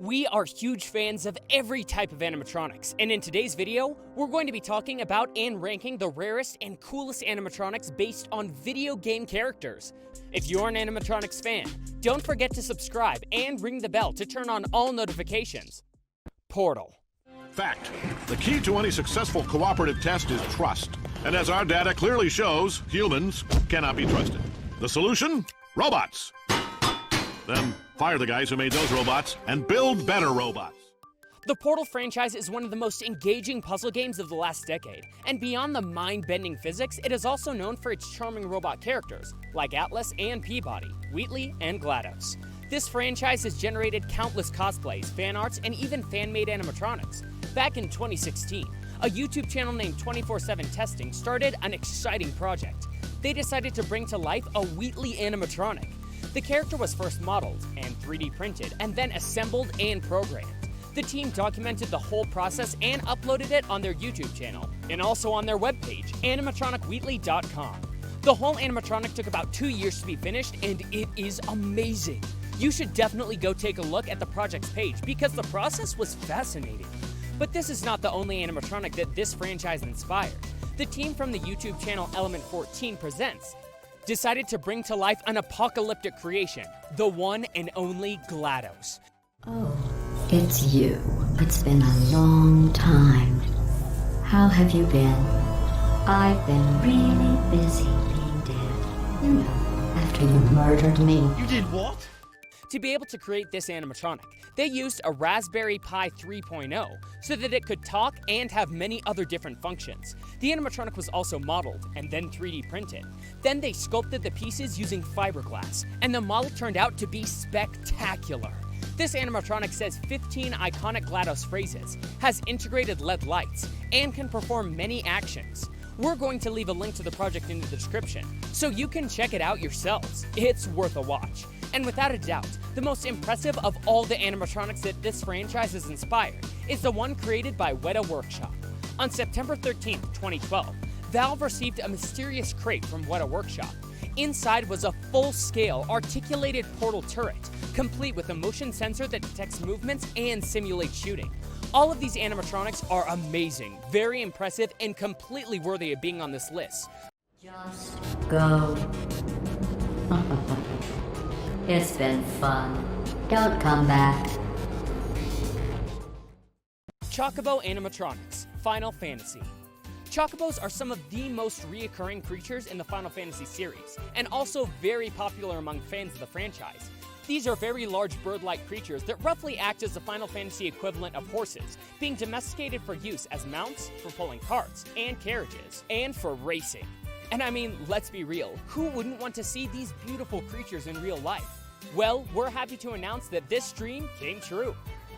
We are huge fans of every type of animatronics, and in today's video, we're going to be talking about and ranking the rarest and coolest animatronics based on video game characters. If you're an animatronics fan, don't forget to subscribe and ring the bell to turn on all notifications. Portal. Fact. The key to any successful cooperative test is trust. And as our data clearly shows, humans cannot be trusted. The solution? Robots. Then fire the guys who made those robots and build better robots. The Portal franchise is one of the most engaging puzzle games of the last decade, and beyond the mind-bending physics, it is also known for its charming robot characters, like Atlas and Peabody, Wheatley and GLaDos. This franchise has generated countless cosplays, fan arts, and even fan-made animatronics. Back in 2016, a YouTube channel named 24/7 Testing started an exciting project. They decided to bring to life a Wheatley Animatronic. The character was first modeled and 3D printed, and then assembled and programmed. The team documented the whole process and uploaded it on their YouTube channel, and also on their webpage, animatronicwheatley.com. The whole animatronic took about 2 years to be finished, and it is amazing. You should definitely go take a look at the project's page because the process was fascinating. But this is not the only animatronic that this franchise inspired. The team from the YouTube channel Element 14 Presents decided to bring to life an apocalyptic creation, the one and only GLaDos. Oh, it's you. It's been a long time. How have you been? I've been really busy being dead. You know, after you murdered me. You did what? To be able to create this animatronic, they used a Raspberry Pi 3.0 so that it could talk and have many other different functions. The animatronic was also modeled and then 3D printed. Then they sculpted the pieces using fiberglass, and the model turned out to be spectacular. This animatronic says 15 iconic GLaDos phrases, has integrated LED lights, and can perform many actions. We're going to leave a link to the project in the description, so you can check it out yourselves. It's worth a watch. And without a doubt, the most impressive of all the animatronics that this franchise has inspired is the one created by Weta Workshop. On September 13, 2012, Valve received a mysterious crate from Weta Workshop. Inside was a full-scale, articulated portal turret, complete with a motion sensor that detects movements and simulates shooting. All of these animatronics are amazing, very impressive, and completely worthy of being on this list. Just go. It's been fun. Don't come back. Chocobo Animatronics, Final Fantasy. Chocobos are some of the most reoccurring creatures in the Final Fantasy series, and also very popular among fans of the franchise. These are very large bird-like creatures that roughly act as the Final Fantasy equivalent of horses, being domesticated for use as mounts, for pulling carts and carriages, and for racing. And I mean, let's be real, who wouldn't want to see these beautiful creatures in real life? Well, we're happy to announce that this dream came true.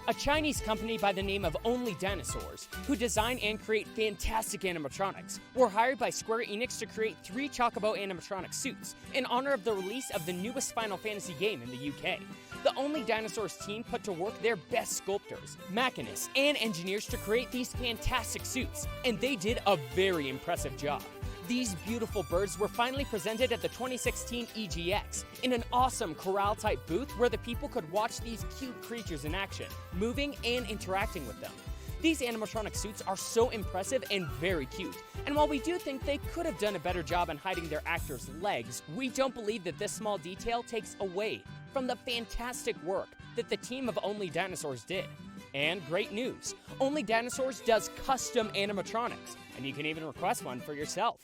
A Chinese company by the name of Only Dinosaurs, who design and create fantastic animatronics, were hired by Square Enix to create 3 Chocobo animatronic suits in honor of the release of the newest Final Fantasy game in the UK. The Only Dinosaurs team put to work their best sculptors, machinists, and engineers to create these fantastic suits, and they did a very impressive job. These beautiful birds were finally presented at the 2016 EGX in an awesome corral-type booth where the people could watch these cute creatures in action, moving and interacting with them. These animatronic suits are so impressive and very cute, and while we do think they could have done a better job on hiding their actors' legs, we don't believe that this small detail takes away from the fantastic work that the team of Only Dinosaurs did. And great news, Only Dinosaurs does custom animatronics, and you can even request one for yourself.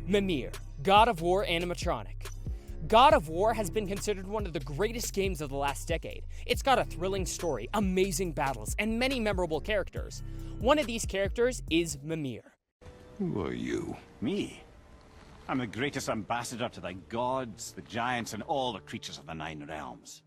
Mimir, God of War Animatronic. God of War has been considered one of the greatest games of the last decade. It's got a thrilling story, amazing battles, and many memorable characters. One of these characters is Mimir. Who are you? Me? I'm the greatest ambassador to the gods, the giants, and all the creatures of the Nine Realms.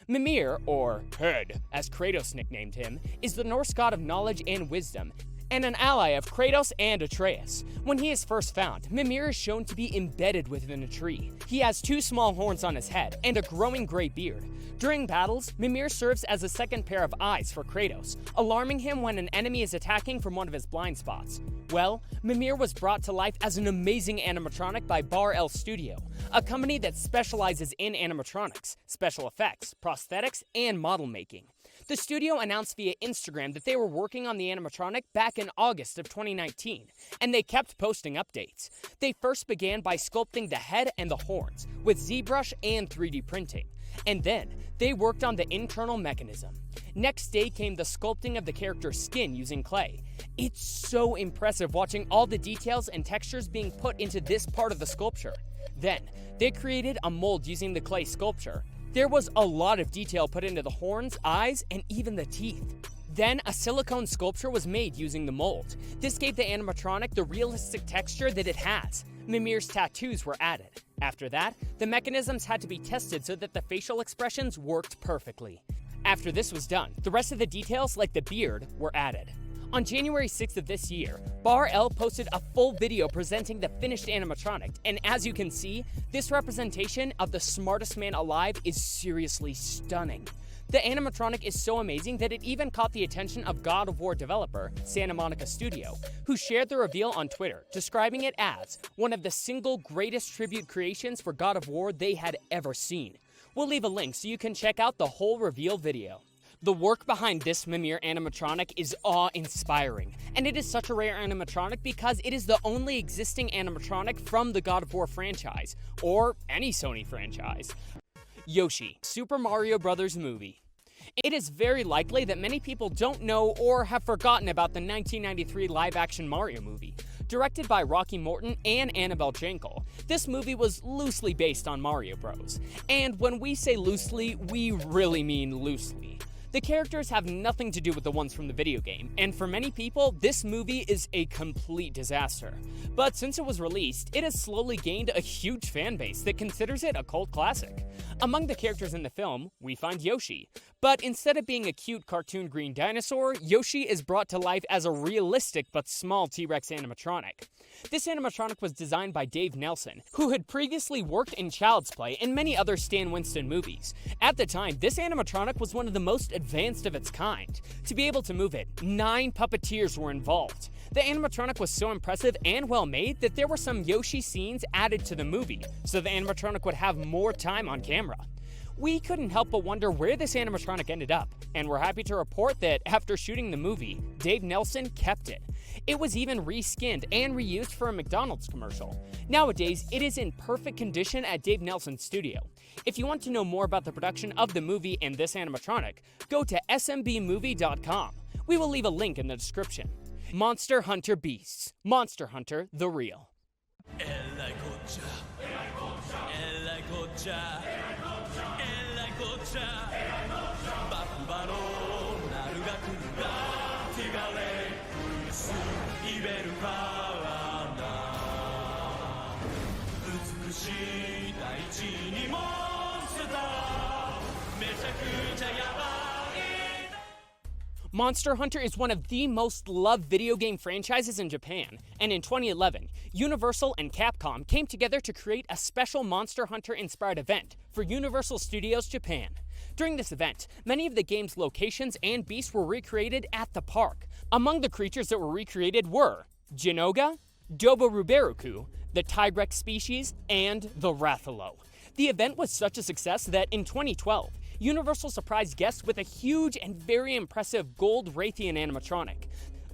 Mimir, or Head, as Kratos nicknamed him, is the Norse god of knowledge and wisdom, and an ally of Kratos and Atreus. When he is first found, Mimir is shown to be embedded within a tree. He has 2 small horns on his head and a growing gray beard. During battles, Mimir serves as a second pair of eyes for Kratos, alarming him when an enemy is attacking from one of his blind spots. Well, Mimir was brought to life as an amazing animatronic by Bar-L Studio, a company that specializes in animatronics, special effects, prosthetics, and model making. The studio announced via Instagram that they were working on the animatronic back in August of 2019, and they kept posting updates. They first began by sculpting the head and the horns with ZBrush and 3D printing, and then they worked on the internal mechanism. Next day came the sculpting of the character's skin using clay. It's so impressive watching all the details and textures being put into this part of the sculpture. Then, they created a mold using the clay sculpture. There was a lot of detail put into the horns, eyes, and even the teeth. Then, a silicone sculpture was made using the mold. This gave the animatronic the realistic texture that it has. Mimir's tattoos were added. After that, the mechanisms had to be tested so that the facial expressions worked perfectly. After this was done, the rest of the details, like the beard, were added. On January 6th of this year, Bar-L posted a full video presenting the finished animatronic, and as you can see, this representation of the smartest man alive is seriously stunning. The animatronic is so amazing that it even caught the attention of God of War developer Santa Monica Studio, who shared the reveal on Twitter, describing it as one of the single greatest tribute creations for God of War they had ever seen. We'll leave a link so you can check out the whole reveal video. The work behind this Mimir animatronic is awe-inspiring, and it is such a rare animatronic because it is the only existing animatronic from the God of War franchise, or any Sony franchise. Yoshi, Super Mario Bros. Movie. It is very likely that many people don't know or have forgotten about the 1993 live-action Mario movie. Directed by Rocky Morton and Annabelle Jankel, this movie was loosely based on Mario Bros. And when we say loosely, we really mean loosely. The characters have nothing to do with the ones from the video game, and for many people, this movie is a complete disaster. But since it was released, it has slowly gained a huge fan base that considers it a cult classic. Among the characters in the film, we find Yoshi. But instead of being a cute cartoon green dinosaur, Yoshi is brought to life as a realistic but small T-Rex animatronic. This animatronic was designed by Dave Nelson, who had previously worked in Child's Play and many other Stan Winston movies. At the time, this animatronic was one of the most advanced of its kind. To be able to move it, 9 puppeteers were involved. The animatronic was so impressive and well made that there were some Yoshi scenes added to the movie, so the animatronic would have more time on camera. We couldn't help but wonder where this animatronic ended up, and we're happy to report that after shooting the movie, Dave Nelson kept it. It was even reskinned and reused for a McDonald's commercial. Nowadays, it is in perfect condition at Dave Nelson's studio. If you want to know more about the production of the movie and this animatronic, go to smbmovie.com. We will leave a link in the description. Monster Hunter Beasts. Monster Hunter The Real. Monster Hunter is one of the most loved video game franchises in Japan, and in 2011, Universal and Capcom came together to create a special Monster Hunter-inspired event for Universal Studios Japan. During this event, many of the game's locations and beasts were recreated at the park. Among the creatures that were recreated were Jinoga, Doboruberuku, the Tigrex species, and the Rathalos. The event was such a success that in 2012, Universal surprised guests with a huge and very impressive gold Raytheon animatronic.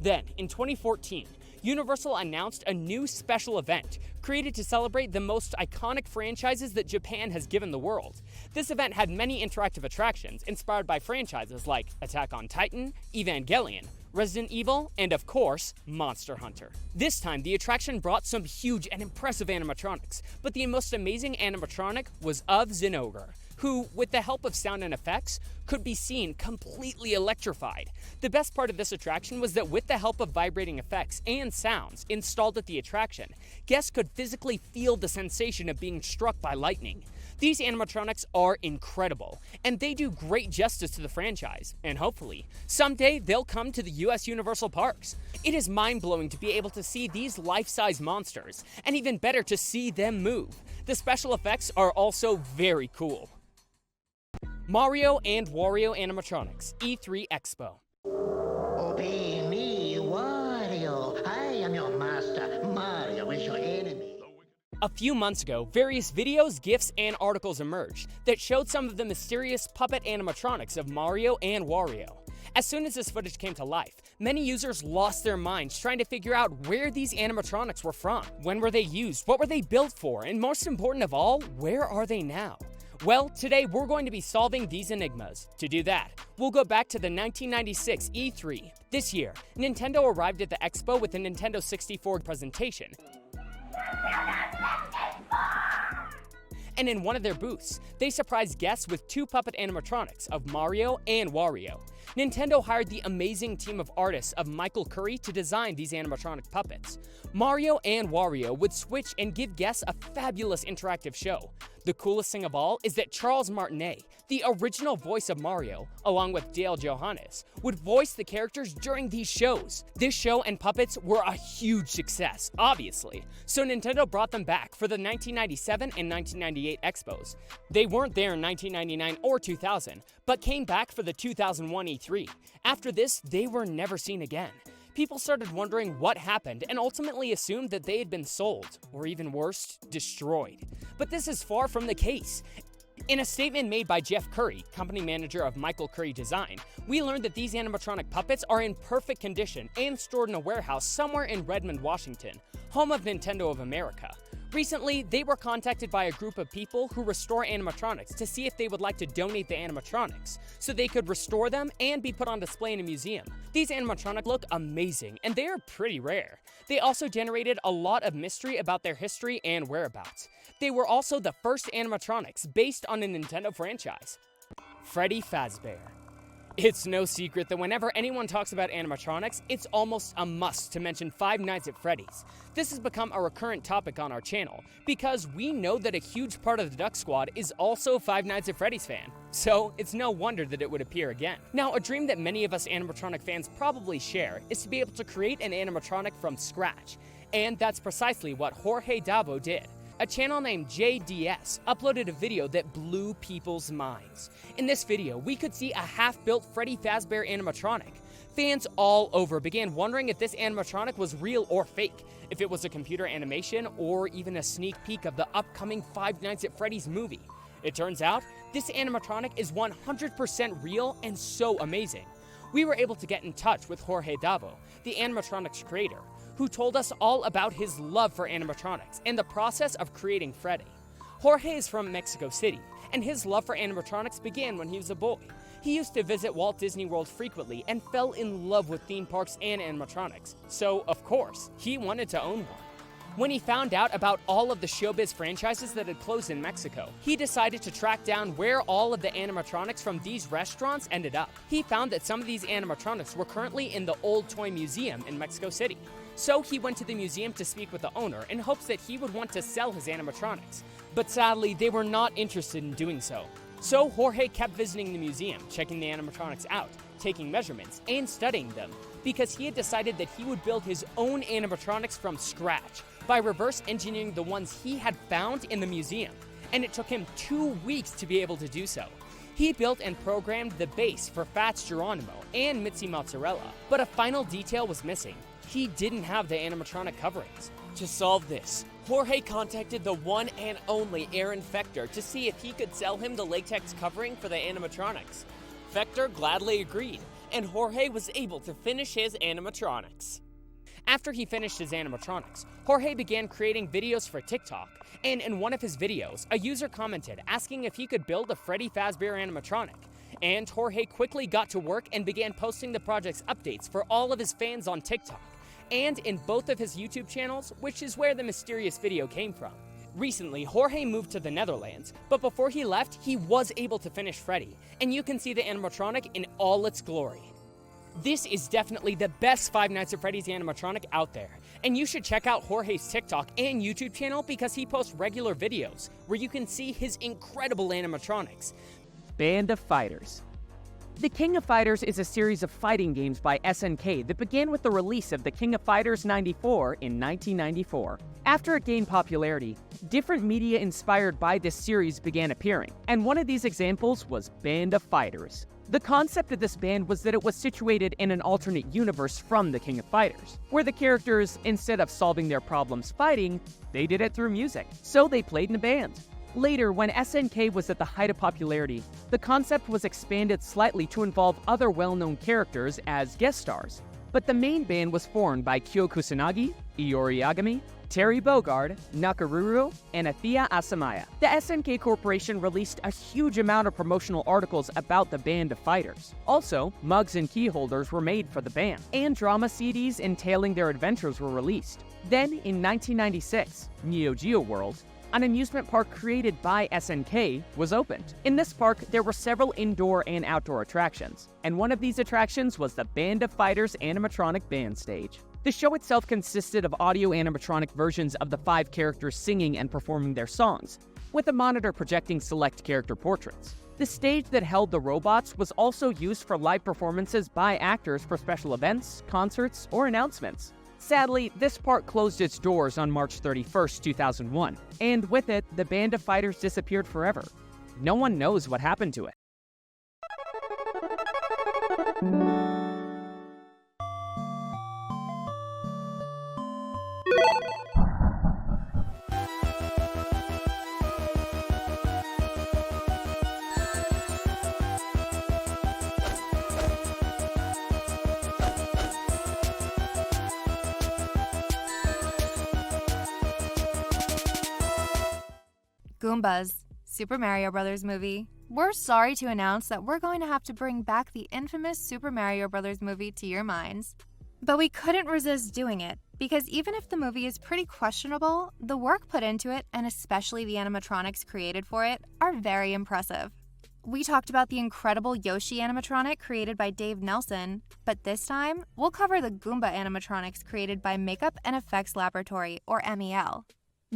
Then, in 2014, Universal announced a new special event created to celebrate the most iconic franchises that Japan has given the world. This event had many interactive attractions inspired by franchises like Attack on Titan, Evangelion, Resident Evil, and of course, Monster Hunter. This time, the attraction brought some huge and impressive animatronics, but the most amazing animatronic was of Zinogre. who, with the help of sound and effects, could be seen completely electrified. The best part of this attraction was that with the help of vibrating effects and sounds installed at the attraction, guests could physically feel the sensation of being struck by lightning. These animatronics are incredible, and they do great justice to the franchise, and hopefully, someday they'll come to the US Universal Parks. It is mind-blowing to be able to see these life-size monsters, and even better to see them move. The special effects are also very cool. Mario and Wario Animatronics E3 Expo. Obey me, Wario. I am your master. Mario is your enemy. A few months ago, various videos, GIFs, and articles emerged that showed some of the mysterious puppet animatronics of Mario and Wario. As soon as this footage came to life, many users lost their minds trying to figure out where these animatronics were from, when were they used, what were they built for, and most important of all, where are they now? Well, today we're going to be solving these enigmas. To do that, we'll go back to the 1996 E3. This year, Nintendo arrived at the expo with a Nintendo 64 presentation. And in one of their booths, they surprised guests with two puppet animatronics of Mario and Wario. Nintendo hired the amazing team of artists of Michael Curry to design these animatronic puppets. Mario and Wario would switch and give guests a fabulous interactive show. The coolest thing of all is that Charles Martinet, the original voice of Mario, along with Dale Johannes, would voice the characters during these shows. This show and puppets were a huge success, obviously, so Nintendo brought them back for the 1997 and 1998 expos. They weren't there in 1999 or 2000, but came back for the 2001 E3. After this, they were never seen again. People started wondering what happened and ultimately assumed that they had been sold, or even worse, destroyed. But this is far from the case. In a statement made by Jeff Curry, company manager of Michael Curry Design, we learned that these animatronic puppets are in perfect condition and stored in a warehouse somewhere in Redmond, Washington, home of Nintendo of America. Recently, they were contacted by a group of people who restore animatronics to see if they would like to donate the animatronics, so they could restore them and be put on display in a museum. These animatronics look amazing, and they are pretty rare. They also generated a lot of mystery about their history and whereabouts. They were also the first animatronics based on a Nintendo franchise. Freddy Fazbear. It's no secret that whenever anyone talks about animatronics, it's almost a must to mention Five Nights at Freddy's. This has become a recurrent topic on our channel, because we know that a huge part of the Duck Squad is also Five Nights at Freddy's fan. So it's no wonder that it would appear again. Now, a dream that many of us animatronic fans probably share is to be able to create an animatronic from scratch. And that's precisely what Jorge Davo did. A channel named JDS uploaded a video that blew people's minds. In this video, we could see a half-built Freddy Fazbear animatronic. Fans all over began wondering if this animatronic was real or fake, if it was a computer animation, or even a sneak peek of the upcoming Five Nights at Freddy's movie. It turns out, this animatronic is 100% real and so amazing. We were able to get in touch with Jorge Davo, the animatronics creator, who told us all about his love for animatronics and the process of creating Freddy. Jorge is from Mexico City, and his love for animatronics began when he was a boy. He used to visit Walt Disney World frequently and fell in love with theme parks and animatronics, so of course, he wanted to own one. When he found out about all of the showbiz franchises that had closed in Mexico, he decided to track down where all of the animatronics from these restaurants ended up. He found that some of these animatronics were currently in the Old Toy Museum in Mexico City. So he went to the museum to speak with the owner in hopes that he would want to sell his animatronics. But sadly, they were not interested in doing so. So Jorge kept visiting the museum, checking the animatronics out, taking measurements, and studying them, because he had decided that he would build his own animatronics from scratch by reverse engineering the ones he had found in the museum. And it took him 2 weeks to be able to do so. He built and programmed the base for Fats Geronimo and Mitzi Mozzarella, but a final detail was missing. He didn't have the animatronic coverings. To solve this, Jorge contacted the one and only Aaron Fector to see if he could sell him the latex covering for the animatronics. Fector gladly agreed, and Jorge was able to finish his animatronics. After he finished his animatronics, Jorge began creating videos for TikTok, and in one of his videos, a user commented asking if he could build a Freddy Fazbear animatronic. And Jorge quickly got to work and began posting the project's updates for all of his fans on TikTok, and in both of his YouTube channels, which is where the mysterious video came from. Recently, Jorge moved to the Netherlands, but before he left, he was able to finish Freddy, and you can see the animatronic in all its glory. This is definitely the best Five Nights at Freddy's animatronic out there, and you should check out Jorge's TikTok and YouTube channel because he posts regular videos where you can see his incredible animatronics. Band of Fighters. The King of Fighters is a series of fighting games by SNK that began with the release of The King of Fighters 94 in 1994. After it gained popularity, different media inspired by this series began appearing, and one of these examples was Band of Fighters. The concept of this band was that it was situated in an alternate universe from The King of Fighters, where the characters, instead of solving their problems fighting, they did it through music, so they played in a band. Later, when SNK was at the height of popularity, the concept was expanded slightly to involve other well-known characters as guest stars. But the main band was formed by Kyo Kusanagi, Iori Yagami, Terry Bogard, Nakaruru, and Athia Asamaya. The SNK Corporation released a huge amount of promotional articles about the Band of Fighters. Also, mugs and key holders were made for the band, and drama CDs entailing their adventures were released. Then, in 1996, Neo Geo World, an amusement park created by SNK, was opened. In this park, there were several indoor and outdoor attractions, and one of these attractions was the Band of Fighters animatronic band stage. The show itself consisted of audio animatronic versions of the 5 characters singing and performing their songs, with a monitor projecting select character portraits. The stage that held the robots was also used for live performances by actors for special events, concerts, or announcements. Sadly, this park closed its doors on March 31st, 2001, and with it, the Band of Fighters disappeared forever. No one knows what happened to it. Goombas, Super Mario Bros. Movie. We're sorry to announce that we're going to have to bring back the infamous Super Mario Bros. Movie to your minds. But we couldn't resist doing it, because even if the movie is pretty questionable, the work put into it, and especially the animatronics created for it, are very impressive. We talked about the incredible Yoshi Animatronic created by Dave Nelson, but this time, we'll cover the Goomba Animatronics created by Makeup and Effects Laboratory, or MEL.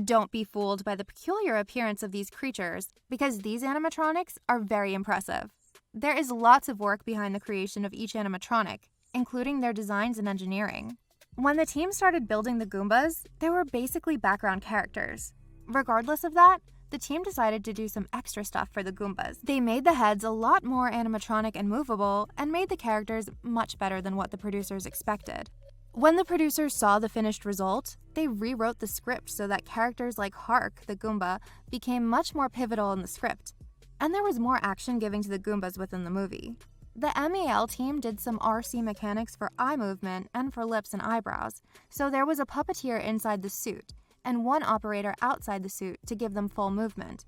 Don't be fooled by the peculiar appearance of these creatures, because these animatronics are very impressive. There is lots of work behind the creation of each animatronic, including their designs and engineering. When the team started building the Goombas, they were basically background characters. Regardless of that, the team decided to do some extra stuff for the Goombas. They made the heads a lot more animatronic and movable, and made the characters much better than what the producers expected. When the producers saw the finished result, they rewrote the script so that characters like Hark, the Goomba, became much more pivotal in the script. And there was more action given to the Goombas within the movie. The MEL team did some RC mechanics for eye movement and for lips and eyebrows, so there was a puppeteer inside the suit, and one operator outside the suit to give them full movement.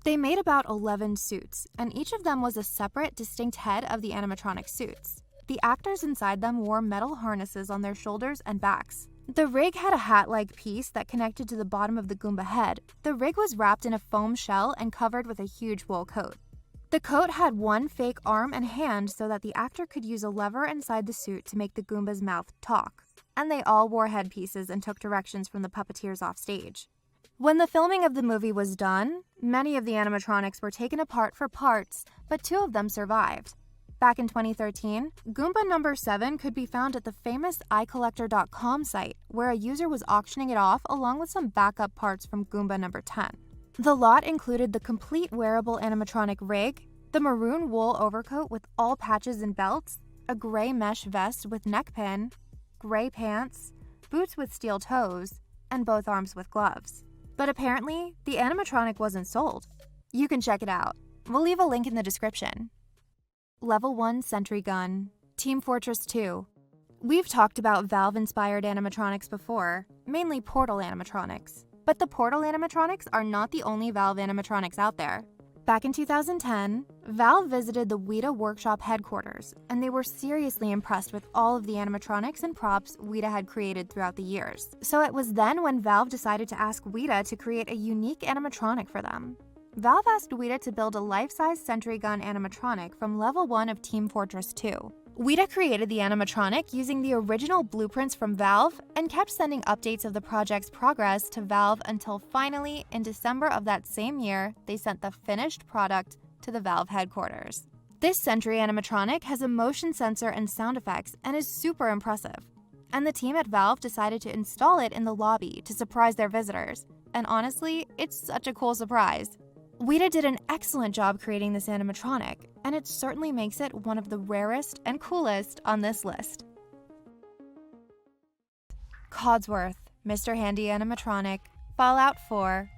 They made about 11 suits, and each of them was a separate, distinct head of the animatronic suits. The actors inside them wore metal harnesses on their shoulders and backs. The rig had a hat-like piece that connected to the bottom of the Goomba head. The rig was wrapped in a foam shell and covered with a huge wool coat. The coat had one fake arm and hand so that the actor could use a lever inside the suit to make the Goomba's mouth talk. And they all wore headpieces and took directions from the puppeteers off stage. When the filming of the movie was done, many of the animatronics were taken apart for parts, but 2 of them survived. Back in 2013, Goomba number 7 could be found at the famous iCollector.com site, where a user was auctioning it off along with some backup parts from Goomba number 10. The lot included the complete wearable animatronic rig, the maroon wool overcoat with all patches and belts, a gray mesh vest with neck pin, gray pants, boots with steel toes, and both arms with gloves. But apparently, the animatronic wasn't sold. You can check it out. We'll leave a link in the description. Level 1 Sentry Gun, Team Fortress 2. We've talked about Valve-inspired animatronics before, mainly Portal animatronics. But the Portal animatronics are not the only Valve animatronics out there. Back in 2010, Valve visited the Weta Workshop headquarters, and they were seriously impressed with all of the animatronics and props Weta had created throughout the years. So it was then when Valve decided to ask Weta to create a unique animatronic for them. Valve asked Weta to build a life-size Sentry Gun animatronic from level 1 of Team Fortress 2. Weta created the animatronic using the original blueprints from Valve and kept sending updates of the project's progress to Valve until finally, in December of that same year, they sent the finished product to the Valve headquarters. This Sentry animatronic has a motion sensor and sound effects and is super impressive. And the team at Valve decided to install it in the lobby to surprise their visitors. And honestly, it's such a cool surprise. Weta did an excellent job creating this animatronic, and it certainly makes it one of the rarest and coolest on this list. Codsworth, Mr. Handy Animatronic, Fallout 4.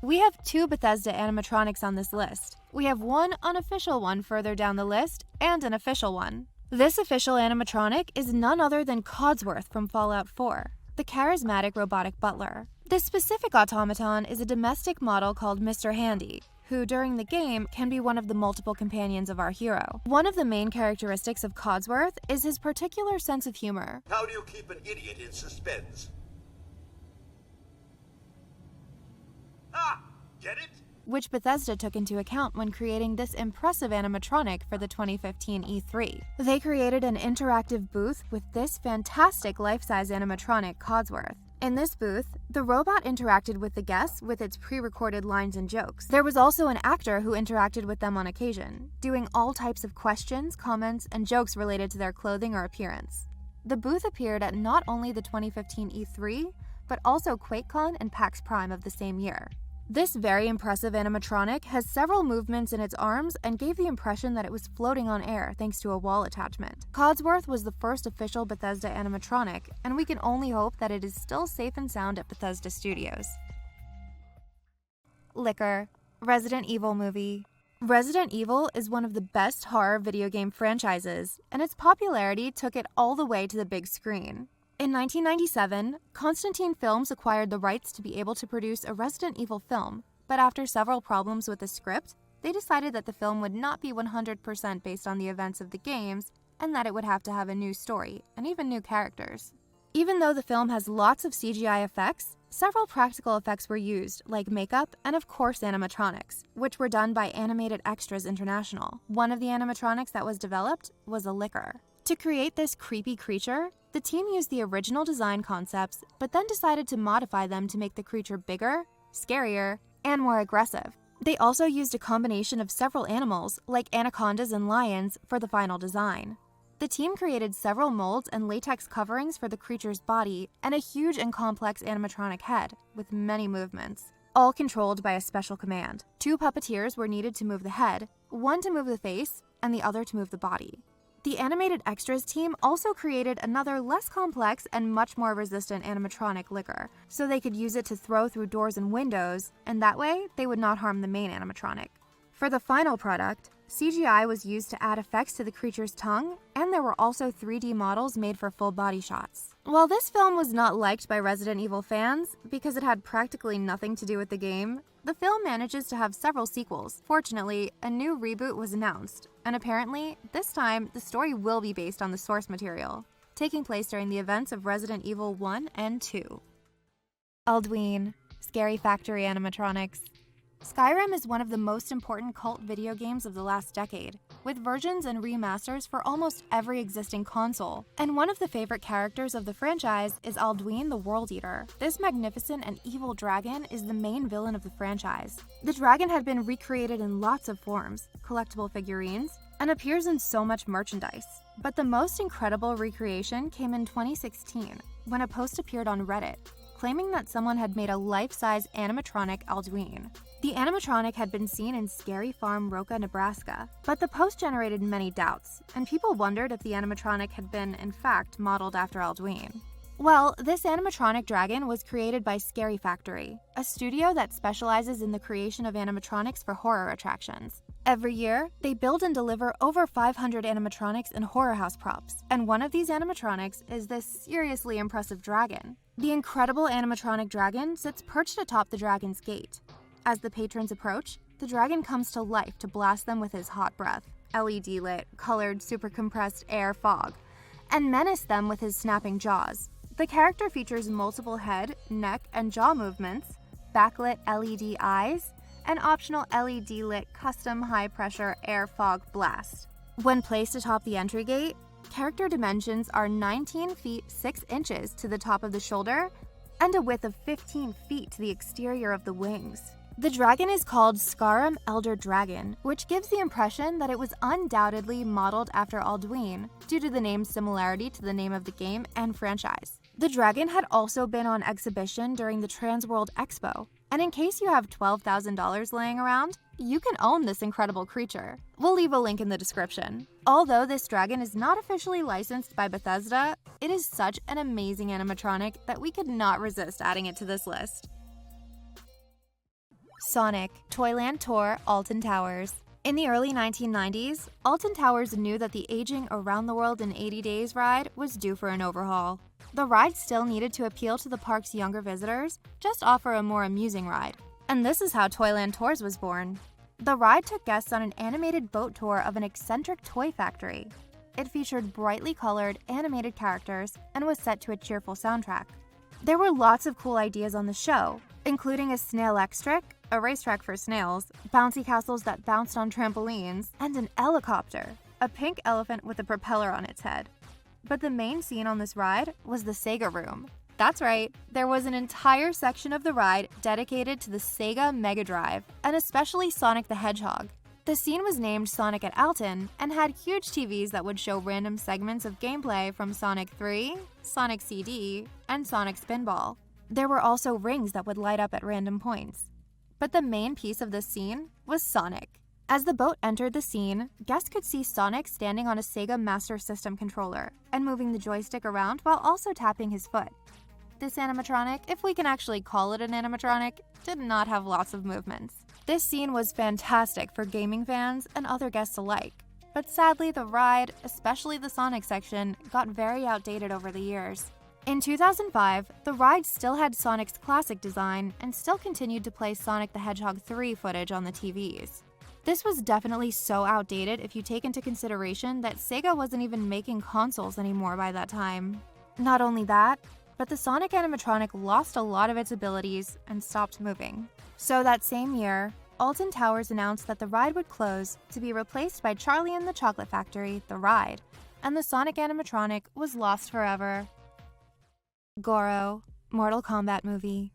We have 2 Bethesda animatronics on this list. We have one unofficial one further down the list, and an official one. This official animatronic is none other than Codsworth from Fallout 4, the charismatic robotic butler. This specific automaton is a domestic model called Mr. Handy, who during the game can be one of the multiple companions of our hero. One of the main characteristics of Codsworth is his particular sense of humor. How do you keep an idiot in suspense? Ah, get it? Which Bethesda took into account when creating this impressive animatronic for the 2015 E3. They created an interactive booth with this fantastic life-size animatronic, Codsworth. In this booth, the robot interacted with the guests with its pre-recorded lines and jokes. There was also an actor who interacted with them on occasion, doing all types of questions, comments, and jokes related to their clothing or appearance. The booth appeared at not only the 2015 E3, but also QuakeCon and PAX Prime of the same year. This very impressive animatronic has several movements in its arms and gave the impression that it was floating on air thanks to a wall attachment. Codsworth was the first official Bethesda animatronic, and we can only hope that it is still safe and sound at Bethesda Studios. Licker, Resident Evil movie. Resident Evil is one of the best horror video game franchises, and its popularity took it all the way to the big screen. In 1997, Constantine Films acquired the rights to be able to produce a Resident Evil film, but after several problems with the script, they decided that the film would not be 100% based on the events of the games, and that it would have to have a new story, and even new characters. Even though the film has lots of CGI effects, several practical effects were used, like makeup and of course animatronics, which were done by Animated Extras International. One of the animatronics that was developed was a licker. To create this creepy creature, the team used the original design concepts, but then decided to modify them to make the creature bigger, scarier, and more aggressive. They also used a combination of several animals, like anacondas and lions, for the final design. The team created several molds and latex coverings for the creature's body and a huge and complex animatronic head, with many movements, all controlled by a special command. 2 puppeteers were needed to move the head, one to move the face, and the other to move the body. The Animated Extras team also created another less complex and much more resistant animatronic licker, so they could use it to throw through doors and windows, and that way they would not harm the main animatronic. For the final product, CGI was used to add effects to the creature's tongue, and there were also 3D models made for full body shots. While this film was not liked by Resident Evil fans because it had practically nothing to do with the game, the film manages to have several sequels. Fortunately, a new reboot was announced, and apparently, this time, the story will be based on the source material, taking place during the events of Resident Evil 1 and 2. Alduin, ScaryFactory Animatronics. Skyrim is one of the most important cult video games of the last decade, with versions and remasters for almost every existing console. And one of the favorite characters of the franchise is Alduin the World Eater. This magnificent and evil dragon is the main villain of the franchise. The dragon had been recreated in lots of forms, collectible figurines, and appears in so much merchandise. But the most incredible recreation came in 2016, when a post appeared on Reddit, claiming that someone had made a life-size animatronic Alduin. The animatronic had been seen in Scary Farm, Roca, Nebraska, but the post generated many doubts, and people wondered if the animatronic had been, in fact, modeled after Alduin. Well, this animatronic dragon was created by ScaryFactory, a studio that specializes in the creation of animatronics for horror attractions. Every year, they build and deliver over 500 animatronics and horror house props, and one of these animatronics is this seriously impressive dragon. The incredible animatronic dragon sits perched atop the dragon's gate. As the patrons approach, the dragon comes to life to blast them with his hot breath, LED-lit, colored, super compressed air fog, and menace them with his snapping jaws. The character features multiple head, neck, and jaw movements, backlit LED eyes, and optional LED-lit custom high-pressure air fog blast. When placed atop the entry gate, character dimensions are 19 feet 6 inches to the top of the shoulder and a width of 15 feet to the exterior of the wings. The dragon is called Scarum Elder Dragon, which gives the impression that it was undoubtedly modeled after Alduin due to the name's similarity to the name of the game and franchise. The dragon had also been on exhibition during the Transworld Expo, and in case you have $12,000 laying around, you can own this incredible creature. We'll leave a link in the description. Although this dragon is not officially licensed by Bethesda, it is such an amazing animatronic that we could not resist adding it to this list. Sonic, Toyland Tour, Alton Towers. In the early 1990s, Alton Towers knew that the aging Around the World in 80 Days ride was due for an overhaul. The ride still needed to appeal to the park's younger visitors, just offer a more amusing ride. And this is how Toyland Tours was born. The ride took guests on an animated boat tour of an eccentric toy factory. It featured brightly colored, animated characters and was set to a cheerful soundtrack. There were lots of cool ideas on the show, including a snail X-trick, a racetrack for snails, bouncy castles that bounced on trampolines, and an helicopter, a pink elephant with a propeller on its head. But the main scene on this ride was the Sega Room. That's right, there was an entire section of the ride dedicated to the Sega Mega Drive, and especially Sonic the Hedgehog. The scene was named Sonic at Alton and had huge TVs that would show random segments of gameplay from Sonic 3, Sonic CD, and Sonic Spinball. There were also rings that would light up at random points. But the main piece of this scene was Sonic. As the boat entered the scene, guests could see Sonic standing on a Sega Master System controller and moving the joystick around while also tapping his foot. This animatronic, if we can actually call it an animatronic, did not have lots of movements. This scene was fantastic for gaming fans and other guests alike, but sadly the ride, especially the Sonic section, got very outdated over the years. In 2005, the ride still had Sonic's classic design and still continued to play Sonic the Hedgehog 3 footage on the TVs. This was definitely so outdated if you take into consideration that Sega wasn't even making consoles anymore by that time. Not only that, but the Sonic animatronic lost a lot of its abilities and stopped moving. So that same year, Alton Towers announced that the ride would close to be replaced by Charlie and the Chocolate Factory, the ride, and the Sonic animatronic was lost forever. Goro, Mortal Kombat movie.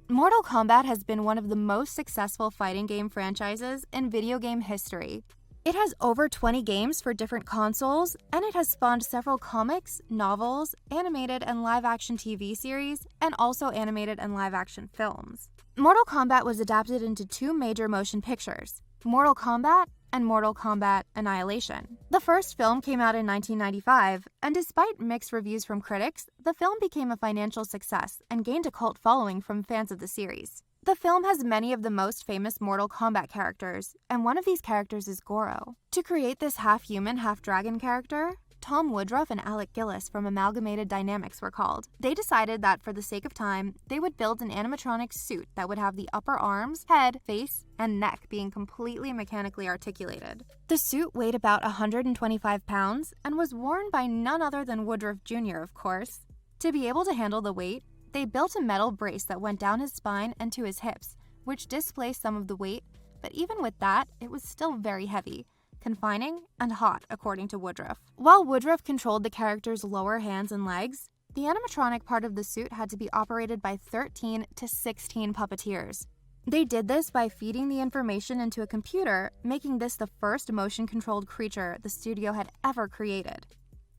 Mortal Kombat has been one of the most successful fighting game franchises in video game history. It has over 20 games for different consoles, and it has spawned several comics, novels, animated and live-action TV series, and also animated and live-action films. Mortal Kombat was adapted into two major motion pictures, Mortal Kombat and Mortal Kombat Annihilation. The first film came out in 1995, and despite mixed reviews from critics, the film became a financial success and gained a cult following from fans of the series. The film has many of the most famous Mortal Kombat characters, and one of these characters is Goro. To create this half-human, half-dragon character, Tom Woodruff and Alec Gillis from Amalgamated Dynamics were called. They decided that for the sake of time, they would build an animatronic suit that would have the upper arms, head, face, and neck being completely mechanically articulated. The suit weighed about 125 pounds and was worn by none other than Woodruff Jr., of course. To be able to handle the weight, they built a metal brace that went down his spine and to his hips, which displaced some of the weight, but even with that, it was still very heavy, confining, and hot, according to Woodruff. While Woodruff controlled the character's lower hands and legs, the animatronic part of the suit had to be operated by 13 to 16 puppeteers. They did this by feeding the information into a computer, making this the first motion-controlled creature the studio had ever created.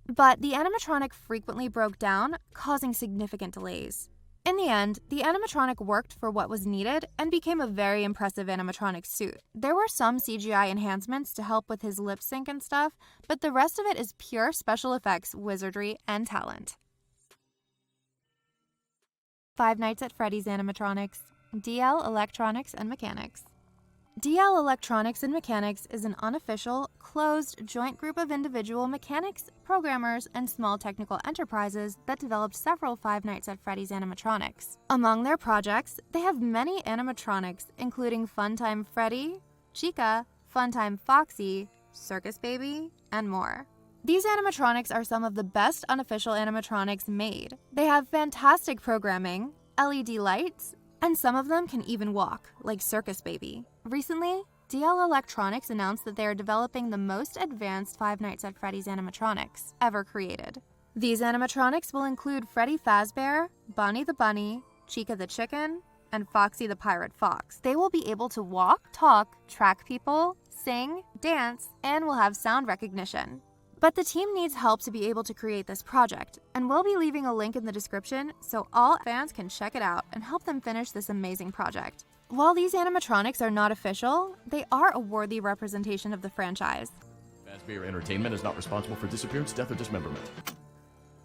But the animatronic frequently broke down, causing significant delays. In the end, the animatronic worked for what was needed and became a very impressive animatronic suit. There were some CGI enhancements to help with his lip sync and stuff, but the rest of it is pure special effects, wizardry, and talent. Five Nights at Freddy's Animatronics, DL Electronics and Mechanics. DL Electronics and Mechanics is an unofficial, closed, joint group of individual mechanics, programmers, and small technical enterprises that developed several Five Nights at Freddy's animatronics. Among their projects, they have many animatronics, including Funtime Freddy, Chica, Funtime Foxy, Circus Baby, and more. These animatronics are some of the best unofficial animatronics made. They have fantastic programming, LED lights, and some of them can even walk, like Circus Baby. Recently, DL Electronics announced that they are developing the most advanced Five Nights at Freddy's animatronics ever created. These animatronics will include Freddy Fazbear, Bonnie the Bunny, Chica the Chicken, and Foxy the Pirate Fox. They will be able to walk, talk, track people, sing, dance, and will have sound recognition. But the team needs help to be able to create this project, and we'll be leaving a link in the description so all fans can check it out and help them finish this amazing project. While these animatronics are not official, they are a worthy representation of the franchise. Fazbear Entertainment is not responsible for disappearance, death, or dismemberment.